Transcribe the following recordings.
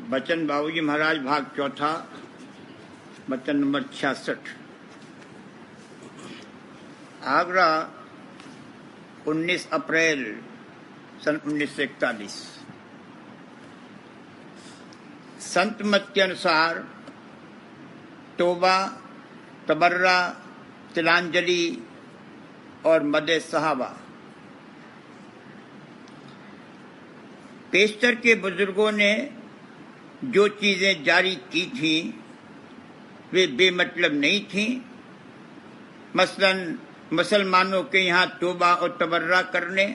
बचन बाबूजी महाराज भाग चौथा, बचन नंबर 66। आगरा 19 अप्रैल सन 1941। संत मत के अनुसार तौबा, तबर्रा, तिलांजलि और मदे सहाबा पेशतर के बुजुर्गों ने जो चीजें जारी की थीं वे बेमतलब नहीं थीं। मसलन मुसलमानों के यहाँ तौबा और तबर्रा करने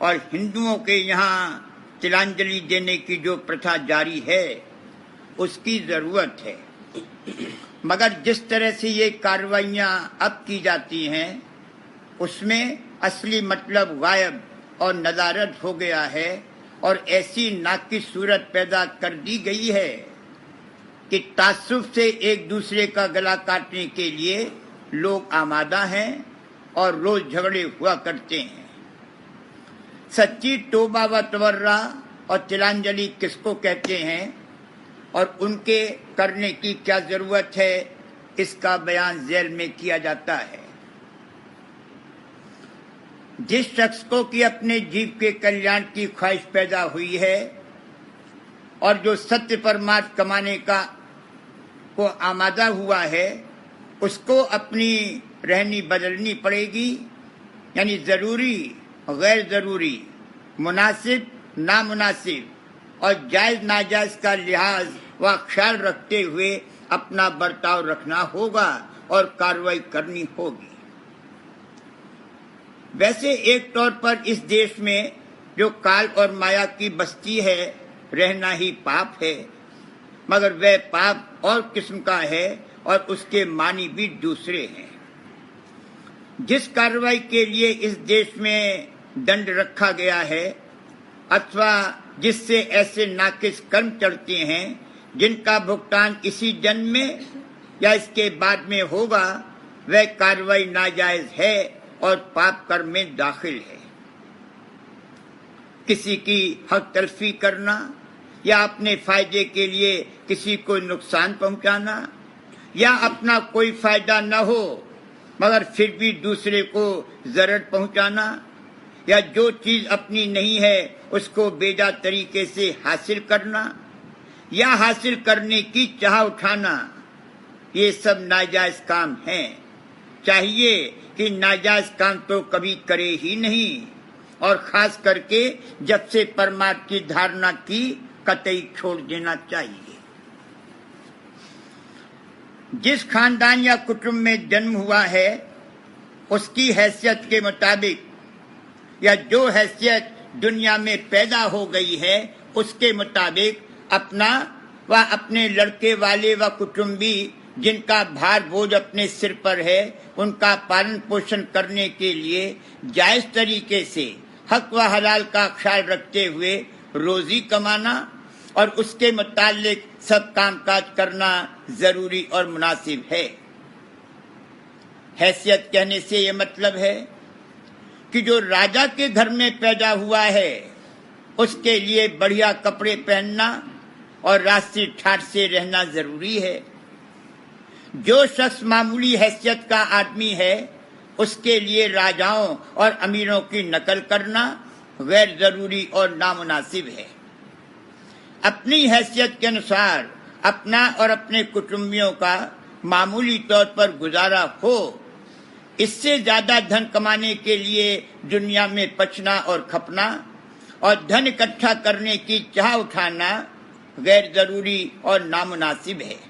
और हिंदुओं के यहाँ तिलांजलि देने की जो प्रथा जारी है उसकी जरूरत है, मगर जिस तरह से ये कार्रवाइयां अब की जाती हैं उसमें असली मतलब गायब और नदारद हो गया है और ऐसी नाकिस सूरत पैदा कर दी गई है कि तासुब से एक दूसरे का गला काटने के लिए लोग आमादा हैं और रोज झगड़े हुआ करते हैं। सच्ची तौबा व तबर्रा और तिलांजलि किसको कहते हैं और उनके करने की क्या जरूरत है, इसका बयान झेल में किया जाता है। जिस शख्स को कि अपने जीव के कल्याण की ख्वाहिश पैदा हुई है और जो सत्य परमार्थ कमाने को आमादा हुआ है, उसको अपनी रहनी बदलनी पड़ेगी। यानी जरूरी, गैर जरूरी, मुनासिब, नामुनासिब और जायज नाजायज का लिहाज व ख्याल रखते हुए अपना बर्ताव रखना होगा और कार्रवाई करनी होगी। वैसे एक तौर पर इस देश में जो काल और माया की बस्ती है रहना ही पाप है, मगर वह पाप और किस्म का है और उसके मानी भी दूसरे हैं। जिस कार्रवाई के लिए इस देश में दंड रखा गया है अथवा जिससे ऐसे नाकिस कर्म चढ़ते हैं जिनका भुगतान इसी जन्म में या इसके बाद में होगा, वह कार्रवाई नाजायज है और पाप कर्म में दाखिल है। किसी की हक तलफी करना या अपने फायदे के लिए किसी को नुकसान पहुंचाना या अपना कोई फायदा न हो मगर फिर भी दूसरे को जरर पहुंचाना या जो चीज अपनी नहीं है उसको बेजा तरीके से हासिल करना या हासिल करने की चाह उठाना, ये सब नाजायज काम हैं। चाहिए कि नाजायज काम तो कभी करे ही नहीं और खास करके जब से परमार्थ की धारणा की कतई छोड़ देना चाहिए। जिस खानदान या कुटुंब में जन्म हुआ है उसकी हैसियत के मुताबिक या जो हैसियत दुनिया में पैदा हो गई है उसके मुताबिक अपना व अपने लड़के वाले व कुटुंबी जिनका भार बोझ अपने सिर पर है उनका पालन पोषण करने के लिए जायज तरीके से हक व हलाल का ख्याल रखते हुए रोजी कमाना और उसके मुतालिक सब कामकाज करना जरूरी और मुनासिब है। हैसियत कहने से ये मतलब है कि जो राजा के घर में पैदा हुआ है उसके लिए बढ़िया कपड़े पहनना और रास्ते ठाट से रहना जरूरी है। जो शख्स मामूली हैसियत का आदमी है उसके लिए राजाओं और अमीरों की नकल करना गैर जरूरी और नामुनासिब है। अपनी हैसियत के अनुसार अपना और अपने कुटुंबियों का मामूली तौर पर गुजारा हो, इससे ज्यादा धन कमाने के लिए दुनिया में पचना और खपना और धन इकट्ठा करने की चाह उठाना गैर जरूरी और नामुनासिब है।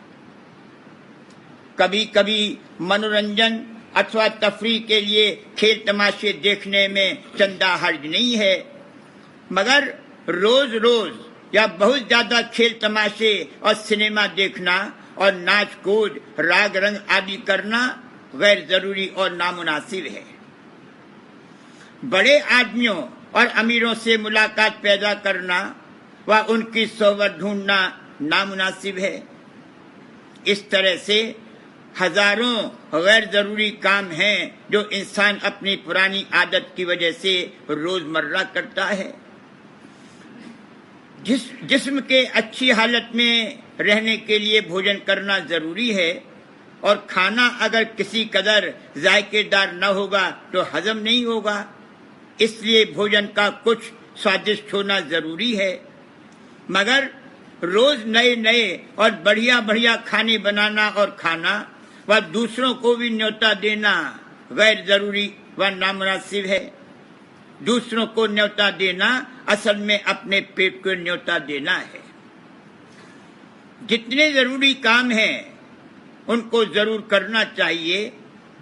कभी कभी मनोरंजन अथवा तफरीह के लिए खेल तमाशे देखने में चंदा हर्ज नहीं है, मगर रोज रोज या बहुत ज्यादा खेल तमाशे और सिनेमा देखना और नाच कूद राग रंग आदि करना गैर जरूरी और नामुनासिब है। बड़े आदमियों और अमीरों से मुलाकात पैदा करना व उनकी सोबत ढूंढना नामुनासिब है। इस तरह से हजारों गैर जरूरी काम हैं जो इंसान अपनी पुरानी आदत की वजह से रोजमर्रा करता है। जिस्म के अच्छी हालत में रहने के लिए भोजन करना जरूरी है, और खाना अगर किसी कदर जायकेदार न होगा तो हजम नहीं होगा। इसलिए भोजन का कुछ स्वादिष्ट होना जरूरी है, मगर रोज नए नए और बढ़िया बढ़िया खाने बनाना और खाना व दूसरों को भी न्योता देना गैर जरूरी व नामुनासिब है। दूसरों को न्योता देना असल में अपने पेट को न्योता देना है। जितने जरूरी काम हैं उनको जरूर करना चाहिए,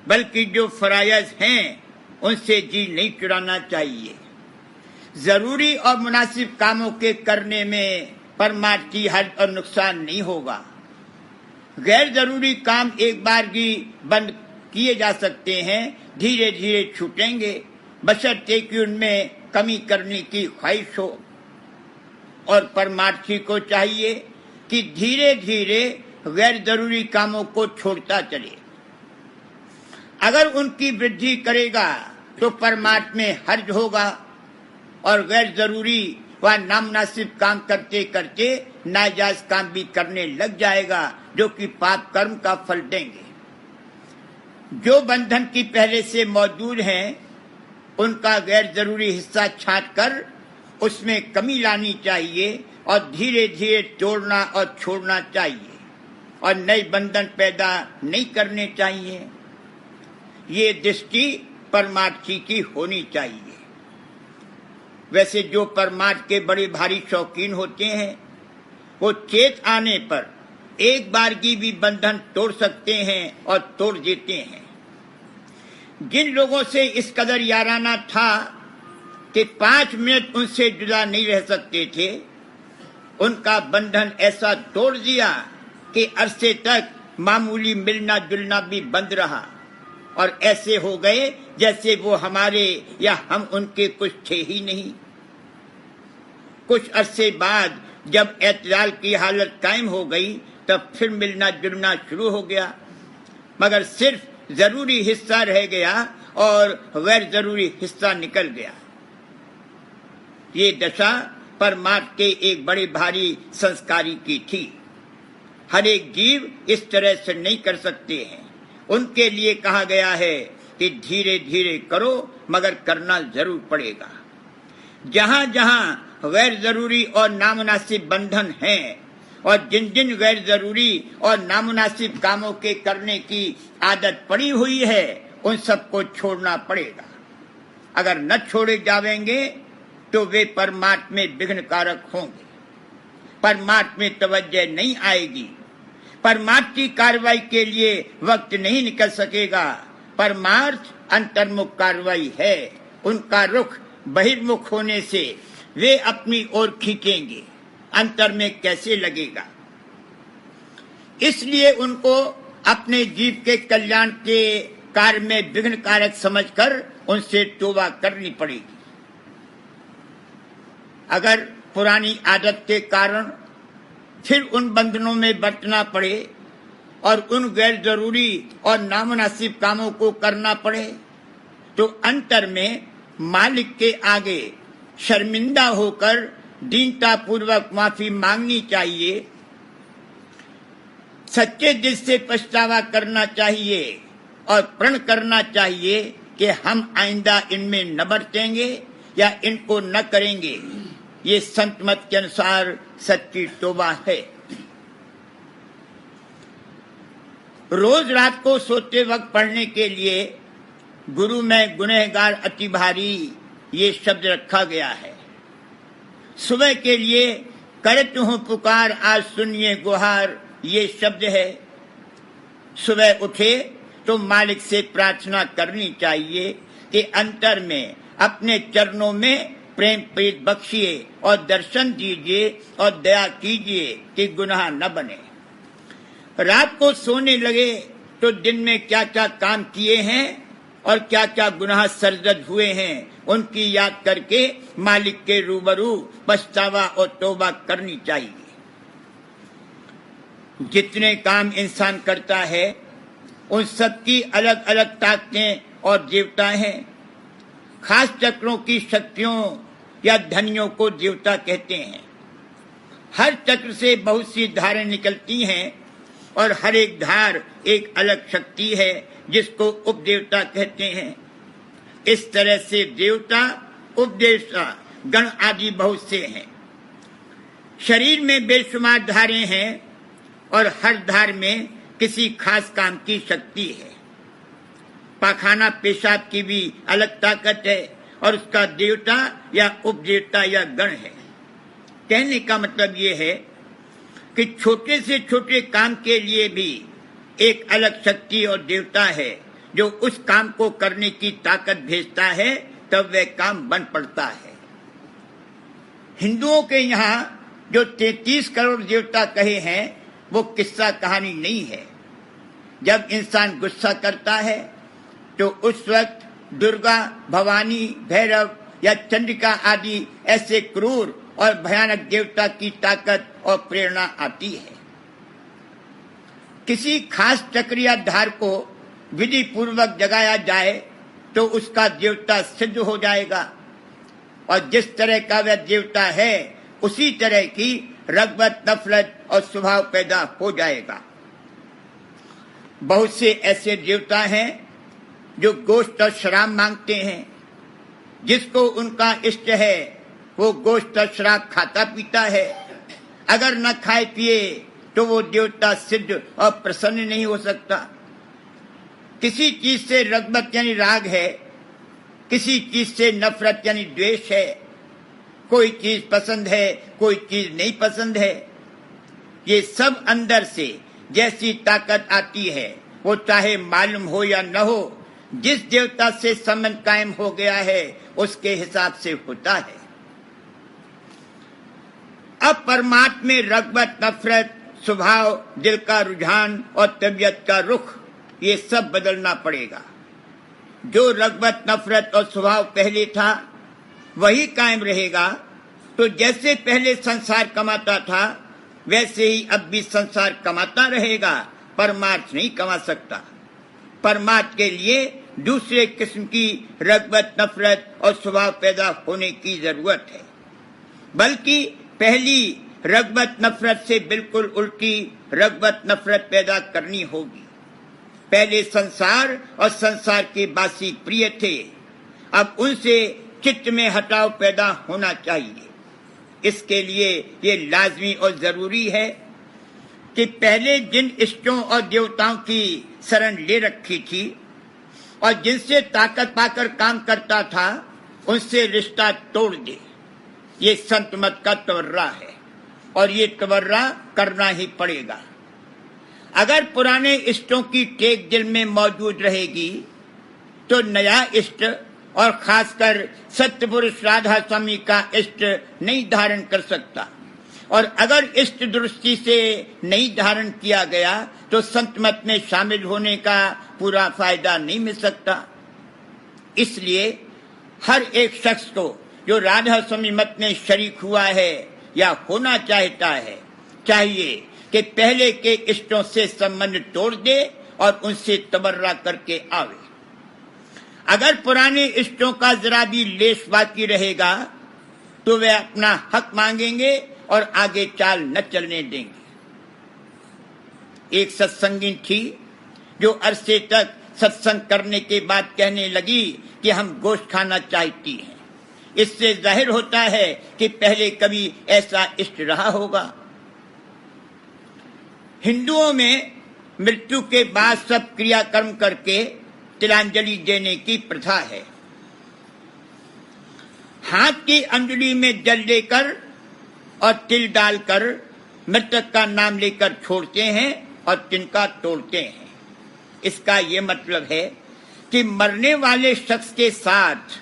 बल्कि जो फराइज हैं उनसे जी नहीं चुराना चाहिए। जरूरी और मुनासिब कामों के करने में परमार्थ की हद और नुकसान नहीं होगा। गैर जरूरी काम एक बार ही बंद किए जा सकते हैं, धीरे धीरे छूटेंगे, बशर्ते कि उनमें कमी करने की ख्वाहिश हो। और परमार्थी को चाहिए कि धीरे धीरे गैर जरूरी कामों को छोड़ता चले। अगर उनकी वृद्धि करेगा तो परमार्थ में हर्ज होगा, और गैर जरूरी व नामुनासिब काम करते करते नाजायज काम भी करने लग जाएगा, जो कि पाप कर्म का फल देंगे। जो बंधन की पहले से मौजूद हैं, उनका गैर जरूरी हिस्सा छांट कर उसमें कमी लानी चाहिए और धीरे धीरे तोड़ना और छोड़ना चाहिए, और नए बंधन पैदा नहीं करने चाहिए। ये दृष्टि परमार्थी की होनी चाहिए। वैसे जो परमार्थ के बड़े भारी शौकीन होते हैं, वो चेत आने पर एक बार की भी बंधन तोड़ सकते हैं और तोड़ देते हैं। जिन लोगों से इस कदर याराना था कि 5 मिनट उनसे जुदा नहीं रह सकते थे, उनका बंधन ऐसा तोड़ दिया कि अरसे तक मामूली मिलना जुलना भी बंद रहा, और ऐसे हो गए जैसे वो हमारे या हम उनके कुछ थे ही नहीं। कुछ अरसे बाद जब एतजाल की हालत कायम हो गई, तब फिर मिलना जुलना शुरू हो गया, मगर सिर्फ जरूरी हिस्सा रह गया और गैर जरूरी हिस्सा निकल गया। ये दशा परमार्थ के एक बड़े भारी संस्कारी की थी। हर एक जीव इस तरह से नहीं कर सकते हैं। उनके लिए कहा गया है कि धीरे धीरे करो, मगर करना जरूर पड़ेगा। जहां जहां गैर जरूरी और नामुनासिब बंधन हैं, और जिन जिन गैर जरूरी और नामुनासिब कामों के करने की आदत पड़ी हुई है, उन सबको छोड़ना पड़ेगा। अगर न छोड़े जावेंगे तो वे परमार्थ में विघ्न कारक होंगे। परमार्थ में तवज्जो नहीं आएगी। परमार्थ की कार्रवाई के लिए वक्त नहीं निकल सकेगा। परमार्थ अंतर्मुख कार्रवाई है। उनका रुख बहिर्मुख होने से वे अपनी ओर खींचेंगे, अंतर में कैसे लगेगा। इसलिए उनको अपने जीव के कल्याण के कार्य में विघ्न कारक समझकर उनसे तौबा करनी पड़ेगी। अगर पुरानी आदत के कारण फिर उन बंधनों में बरतना पड़े और उन गैर जरूरी और नामुनासिब कामों को करना पड़े, तो अंतर में मालिक के आगे शर्मिंदा होकर दीनता पूर्वक माफी मांगनी चाहिए। सच्चे दिल से पछतावा करना चाहिए और प्रण करना चाहिए कि हम आइंदा इनमें न बरतेंगे या इनको न करेंगे। ये संत मत के अनुसार सच्ची तौबा है। रोज रात को सोते वक्त पढ़ने के लिए गुरु में गुनहगार अति भारी ये शब्द रखा गया है। सुबह के लिए करत हूँ पुकार आज सुनिए गुहार, ये शब्द है। सुबह उठे तो मालिक से प्रार्थना करनी चाहिए कि अंतर में अपने चरणों में प्रेम प्रीत बख्शिए और दर्शन दीजिए और दया कीजिए कि गुनाह न बने। रात को सोने लगे तो दिन में क्या क्या काम किए हैं और क्या क्या गुनाह सरजद हुए हैं, उनकी याद करके मालिक के रूबरू पछतावा और तौबा करनी चाहिए। जितने काम इंसान करता है उन सबकी अलग अलग ताकतें और देवताएं हैं। खास चक्रों की शक्तियों या धनियों को देवता कहते हैं। हर चक्र से बहुत सी धारें निकलती हैं और हर एक धार एक अलग शक्ति है जिसको उपदेवता कहते हैं। इस तरह से देवता, उपदेवता, गण आदि बहुत से हैं। शरीर में बेशुमार धारें हैं और हर धार में किसी खास काम की शक्ति है। पाखाना पेशाब की भी अलग ताकत है और उसका देवता या उपदेवता या गण है। कहने का मतलब ये है कि छोटे से छोटे काम के लिए भी एक अलग शक्ति और देवता है जो उस काम को करने की ताकत भेजता है, तब वह काम बन पड़ता है। हिंदुओं के यहाँ जो 33 करोड़ देवता कहे हैं वो किस्सा कहानी नहीं है। जब इंसान गुस्सा करता है तो उस वक्त दुर्गा, भवानी, भैरव या चंडिका आदि ऐसे क्रूर और भयानक देवता की ताकत और प्रेरणा आती है। किसी खास चक्र या धार को विधि पूर्वक जगाया जाए तो उसका देवता सिद्ध हो जाएगा और जिस तरह का वह देवता है उसी तरह की रगबत, नफरत और स्वभाव पैदा हो जाएगा। बहुत से ऐसे देवता हैं जो गोश्त और शराब मांगते हैं। जिसको उनका इष्ट है वो गोश्त और शराब खाता पीता है। अगर न खाए पिए तो वो देवता सिद्ध और प्रसन्न नहीं हो सकता। किसी चीज से रगबत यानी राग है, किसी चीज से नफरत यानी द्वेष है। कोई चीज पसंद है, कोई चीज नहीं पसंद है। ये सब अंदर से जैसी ताकत आती है वो चाहे मालूम हो या न हो, जिस देवता से संबंध कायम हो गया है उसके हिसाब से होता है। अब परमात्मा में रगबत, नफरत, स्वभाव, दिल का रुझान और तबीयत का रुख, ये सब बदलना पड़ेगा। जो रगबत, नफरत और स्वभाव पहले था वही कायम रहेगा। तो जैसे पहले संसार कमाता था वैसे ही अब भी संसार कमाता रहेगा, परमार्थ नहीं कमा सकता। परमार्थ के लिए दूसरे किस्म की रगबत, नफरत और स्वभाव पैदा होने की जरूरत है। बल्कि पहली रगबत, नफरत से बिल्कुल उल्टी रगबत, नफरत पैदा करनी होगी। पहले संसार और संसार के बासी प्रिय थे, अब उनसे चित्त में हटाव पैदा होना चाहिए। इसके लिए ये लाजमी और जरूरी है कि पहले जिन इष्टों और देवताओं की शरण ले रखी थी और जिनसे ताकत पाकर काम करता था उनसे रिश्ता तोड़ दे। ये संत मत का तवर्रा है और ये तवर्रा करना ही पड़ेगा। अगर पुराने इष्टों की टेक दिल में मौजूद रहेगी तो नया इष्ट और खासकर सत्य पुरुष राधा स्वामी का इष्ट नहीं धारण कर सकता। और अगर इष्ट दृष्टि से नहीं धारण किया गया तो संत मत में शामिल होने का पूरा फायदा नहीं मिल सकता। इसलिए हर एक शख्स को जो राधा स्वामी मत में शरीक हुआ है या होना चाहता है, चाहिए कि पहले के इष्टों से संबंध तोड़ दे और उनसे तबर्रा करके आवे। अगर पुराने इष्टों का जरा भी लेश बाकी रहेगा तो वे अपना हक मांगेंगे और आगे चाल न चलने देंगे। एक सत्संगी थी जो अरसे तक सत्संग करने के बाद कहने लगी कि हम गोश्त खाना चाहती हैं। इससे जाहिर होता है कि पहले कभी ऐसा इष्ट रहा होगा। हिंदुओं में मृत्यु के बाद सब क्रियाकर्म करके तिलांजलि देने की प्रथा है। हाथ की अंजलि में जल लेकर और तिल डालकर मृतक का नाम लेकर छोड़ते हैं और तिनका तोड़ते हैं। इसका ये मतलब है कि मरने वाले शख्स के साथ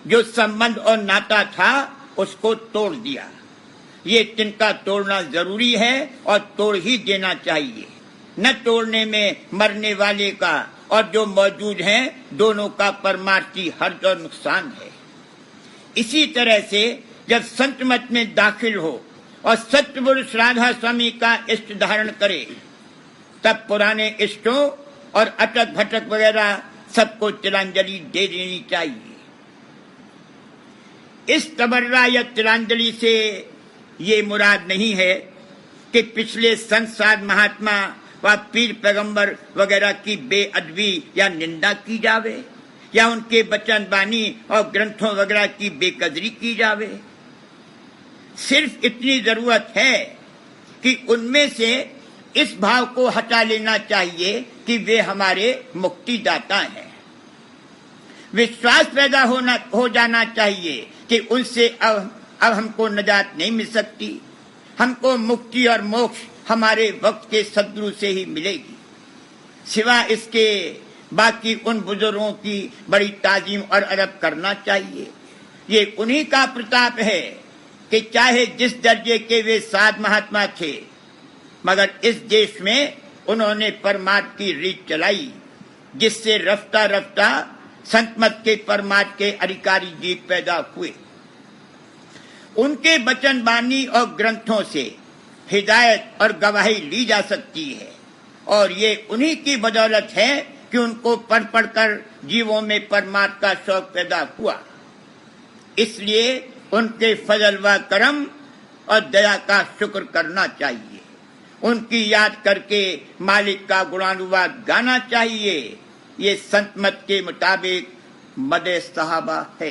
जो संबंध और नाता था उसको तोड़ दिया। ये तिनका तोड़ना जरूरी है और तोड़ ही देना चाहिए। न तोड़ने में मरने वाले का और जो मौजूद हैं दोनों का परमार्थी हर्ज और नुकसान है। इसी तरह से जब संत मत में दाखिल हो और सत्य पुरुष राधा स्वामी का इष्ट धारण करे तब पुराने इष्टों और अटक भटक वगैरह सबको तिलांजलि दे देनी चाहिए। इस तबर्रा या तिलांजलि से ये मुराद नहीं है कि पिछले संत साध महात्मा व पीर पैगंबर वगैरह की बेअदबी या निंदा की जावे या उनके वचन वाणी और ग्रंथों वगैरह की बेकदरी की जावे। सिर्फ इतनी जरूरत है कि उनमें से इस भाव को हटा लेना चाहिए कि वे हमारे मुक्तिदाता हैं। विश्वास पैदा हो जाना चाहिए कि उनसे अब हमको नजात नहीं मिल सकती। हमको मुक्ति और मोक्ष हमारे वक्त के सद्गुरु से ही मिलेगी। सिवा इसके बाकी उन बुजुर्गों की बड़ी ताजीम और अदब करना चाहिए। ये उन्हीं का प्रताप है कि चाहे जिस दर्जे के वे साध महात्मा थे, मगर इस देश में उन्होंने परमार्थ की रीत चलाई, जिससे रफ्ता रफ्ता संत मत के परमार्थ के अधिकारी जीव पैदा हुए। उनके वचन वाणी और ग्रंथों से हिदायत और गवाही ली जा सकती है, और ये उन्हीं की बदौलत है कि उनको पढ़ पढ़कर जीवों में परमार्थ का शौक पैदा हुआ। इसलिए उनके फजल व करम और दया का शुक्र करना चाहिए। उनकी याद करके मालिक का गुणानुवाद गाना चाहिए। ये संत मत के मुताबिक मदे सहाबा है।